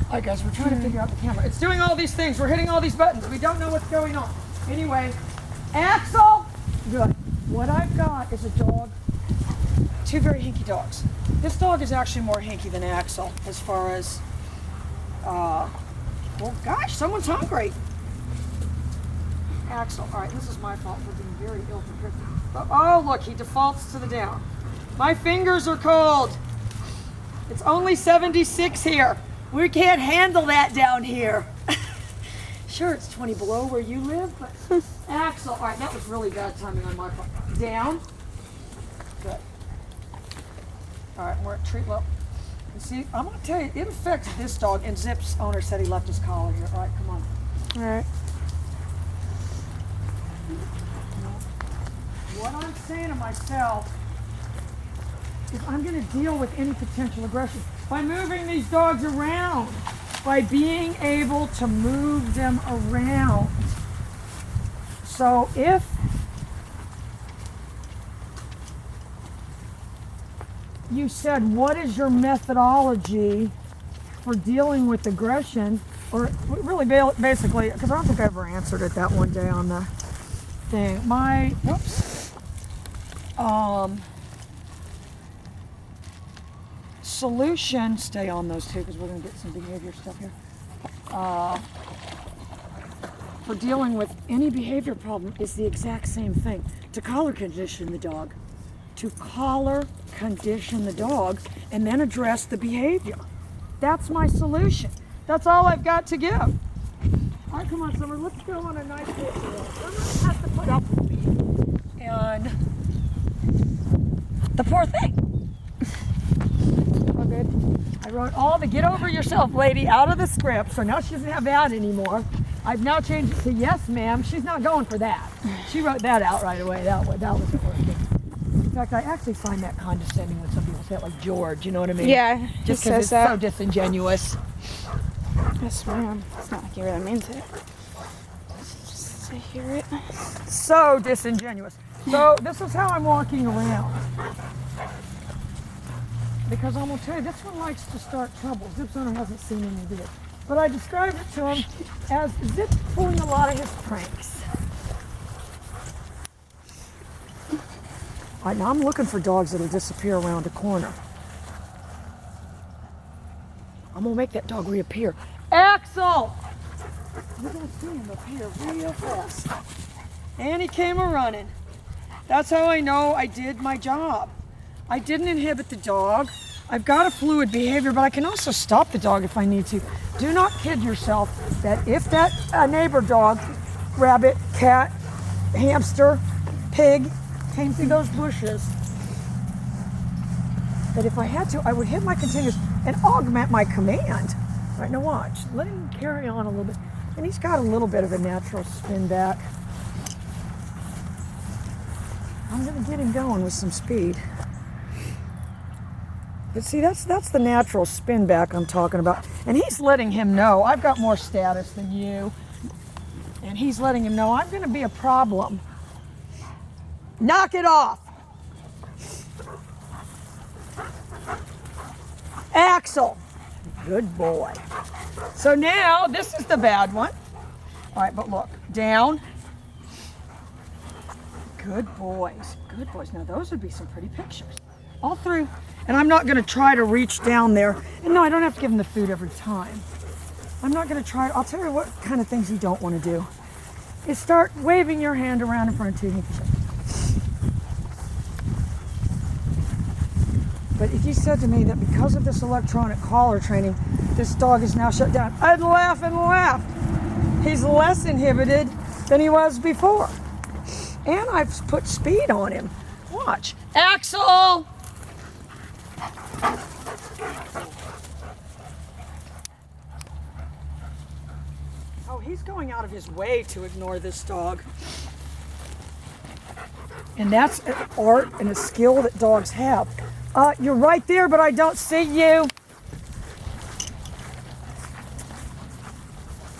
All right, guys, we're trying to figure out the camera. It's doing all these things. We're hitting all these buttons. We don't know what's going on. Anyway, Axel. Good. What I've got is a dog. Two very hinky dogs. This dog is actually more hinky than Axel as far as, well, gosh, someone's hungry. Axel. All right, this is my fault for being very ill prepared. But, oh, look, he defaults to the down. My fingers are cold. It's only 76 here. We can't handle that down here. Sure, it's 20 below where you live, but Axel. All right, that was really bad timing on my part. Down. Good. All right, we're at treat level. You see, I'm going to tell you, it affects this dog, and Zip's owner said he left his collar here. All right, come on. All right. What I'm saying to myself is I'm going to deal with any potential aggression by moving these dogs around, by being able to move them around. So if you said, what is your methodology for dealing with aggression, or really basically, because I don't think I ever answered it that one day on the thing. Solution, stay on those two because we're going to get some behavior stuff here. For dealing with any behavior problem is the exact same thing. To collar condition the dog. To collar condition the dog and then address the behavior. That's my solution. That's all I've got to give. All right, come on, Summer, let's go on a nice day today. Summer has to put up with me. And the poor thing. All good. I wrote all the get over yourself lady out of the script, so now she doesn't have that anymore. I've now changed it to yes, ma'am. She's not going for that. She wrote that out right away. That was working. In fact, I actually find that condescending when some people say it like George, you know what I mean? Yeah, just because it's so disingenuous. Yes, ma'am. It's not like he really means it. Just to hear it. So disingenuous. So this is how I'm walking around. Because I'm going to tell you, this one likes to start trouble. Zip's owner hasn't seen any of it. But I described it to him as Zip pulling a lot of his pranks. All right, now I'm looking for dogs that'll disappear around a corner. I'm going to make that dog reappear. Axel! You're going to see him appear real fast. And he came a-running. That's how I know I did my job. I didn't inhibit the dog. I've got a fluid behavior, but I can also stop the dog if I need to. Do not kid yourself that if that neighbor dog, rabbit, cat, hamster, pig, came through those bushes, that if I had to, I would hit my continuous and augment my command. All right, now watch. Let him carry on a little bit. And he's got a little bit of a natural spin back. I'm going to get him going with some speed. But see, that's the natural spin back I'm talking about. And he's letting him know, I've got more status than you. And he's letting him know, I'm going to be a problem. Knock it off. Axel. Good boy. So now, this is the bad one. All right, but look, down. Good boys. Good boys. Now, those would be some pretty pictures. All through. And I'm not going to try to reach down there. And no, I don't have to give him the food every time. I'm not going to try. I'll tell you what kind of things you don't want to do. Is start waving your hand around in front of you. But if you said to me that because of this electronic collar training, this dog is now shut down, I'd laugh and laugh. He's less inhibited than he was before. And I've put speed on him. Watch. Axel! Oh, he's going out of his way to ignore this dog. And that's an art and a skill that dogs have. You're right there, but I don't see you.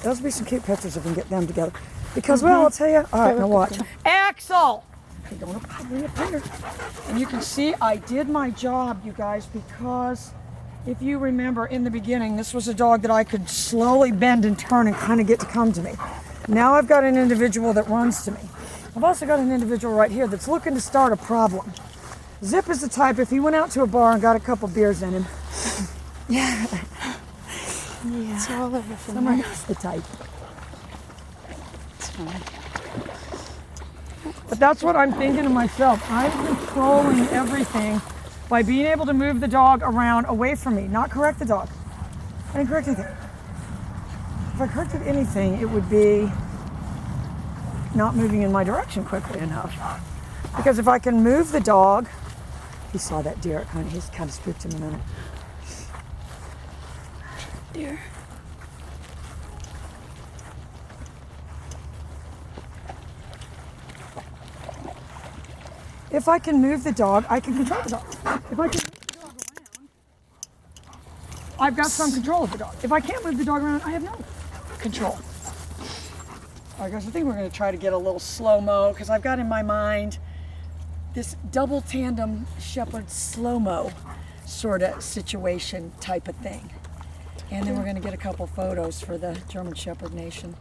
Those would be some cute pictures if we can get them together. Because, well, I'll tell you. All right, now watch. Axel! Okay, don't bring it here. And you can see I did my job, you guys, because If you remember in the beginning, this was a dog that I could slowly bend and turn and kind of get to come to me. Now I've got an individual that runs to me. I've also got an individual right here that's looking to start a problem. Zip is the type, if he went out to a bar and got a couple beers in him, Yeah. It's all over for someone me. else the type. It's fine. But that's what I'm thinking to myself. I'm controlling everything by being able to move the dog around away from me, not correct the dog. I didn't correct anything. If I corrected anything, it would be not moving in my direction quickly enough. Because if I can move the dog, he saw that deer, he's kind of spooked him a minute. Dear. If I can move the dog, I can control the dog. If I can move the dog around, I've got some control of the dog. If I can't move the dog around, I have no control. All right, guys, I think we're going to try to get a little slow-mo because I've got in my mind this double tandem shepherd slow-mo sort of situation type of thing. And then we're going to get a couple photos for the German Shepherd Nation.